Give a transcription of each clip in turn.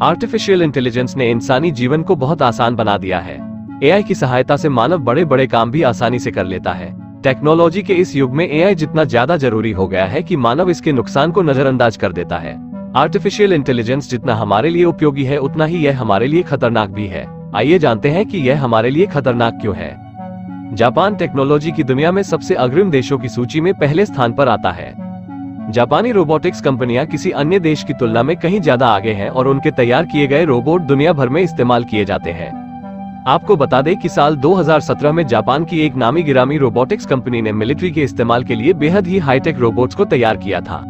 Artificial intelligence ने इंसानी जीवन को बहुत आसान बना दिया है। एआई की सहायता से मानव बड़े बड़े काम भी आसानी से कर लेता है। टेक्नोलॉजी के इस युग में एआई जितना ज्यादा जरूरी हो गया है कि मानव इसके नुकसान को नजरअंदाज कर देता है। आर्टिफिशियल इंटेलिजेंस जितना हमारे लिए उपयोगी है उतना ही यह हमारे लिए खतरनाक भी है। आइए जानते हैं कि यह हमारे लिए खतरनाक क्यों है। जापान टेक्नोलॉजी की दुनिया में सबसे अग्रिम देशों की सूची में पहले स्थान पर आता है। जापानी रोबोटिक्स कंपनियां किसी अन्य देश की तुलना में कहीं ज्यादा आगे हैं और उनके तैयार किए गए रोबोट दुनिया भर में इस्तेमाल किए जाते हैं। आपको बता दें कि साल 2017 में जापान की एक नामी गिरामी रोबोटिक्स कंपनी ने मिलिट्री के इस्तेमाल के लिए बेहद ही हाईटेक रोबोट्स को तैयार किया था।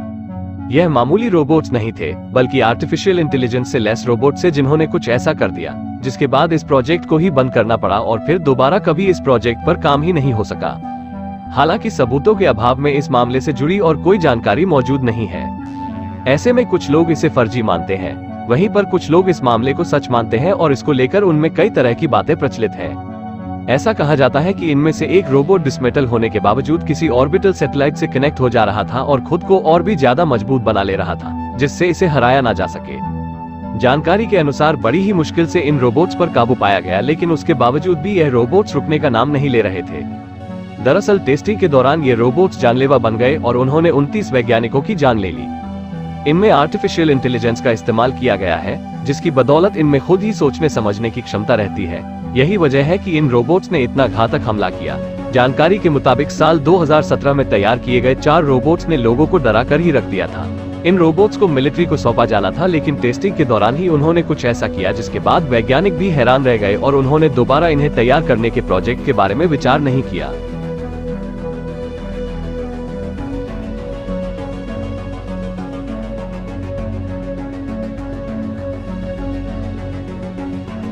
यह मामूली रोबोट्स नहीं थे, बल्कि आर्टिफिशियल इंटेलिजेंस से लैस रोबोट थे जिन्होंने कुछ ऐसा कर दिया जिसके बाद इस प्रोजेक्ट को ही बंद करना पड़ा और फिर दोबारा कभी इस प्रोजेक्ट पर काम ही नहीं हो सका। हालांकि सबूतों के अभाव में इस मामले से जुड़ी और कोई जानकारी मौजूद नहीं है। ऐसे में कुछ लोग इसे फर्जी मानते हैं, वहीं पर कुछ लोग इस मामले को सच मानते हैं और इसको लेकर उनमें कई तरह की बातें प्रचलित हैं। ऐसा कहा जाता है कि इनमें से एक रोबोट डिसमेटल होने के बावजूद किसी ऑर्बिटल सैटेलाइट से कनेक्ट हो जा रहा था और खुद को और भी ज्यादा मजबूत बना ले रहा था, जिससे इसे हराया ना जा सके। जानकारी के अनुसार बड़ी ही मुश्किल से इन रोबोट्स पर काबू पाया गया, लेकिन उसके बावजूद भी यह रोबोट्स रुकने का नाम नहीं ले रहे थे। दरअसल टेस्टिंग के दौरान ये रोबोट्स जानलेवा बन गए और उन्होंने 29 वैज्ञानिकों की जान ले ली। इनमें आर्टिफिशियल इंटेलिजेंस का इस्तेमाल किया गया है, जिसकी बदौलत इनमें खुद ही सोचने समझने की क्षमता रहती है। यही वजह है कि इन रोबोट्स ने इतना घातक हमला किया। जानकारी के मुताबिक साल 2017 में तैयार किए गए 4 रोबोट्स ने लोगों को डरा कर ही रख दिया था। इन रोबोट्स को मिलिट्री को सौंपा जाना था, लेकिन टेस्टिंग के दौरान ही उन्होंने कुछ ऐसा किया जिसके बाद वैज्ञानिक भी हैरान रह गए और उन्होंने दोबारा इन्हें तैयार करने के प्रोजेक्ट के बारे में विचार नहीं किया।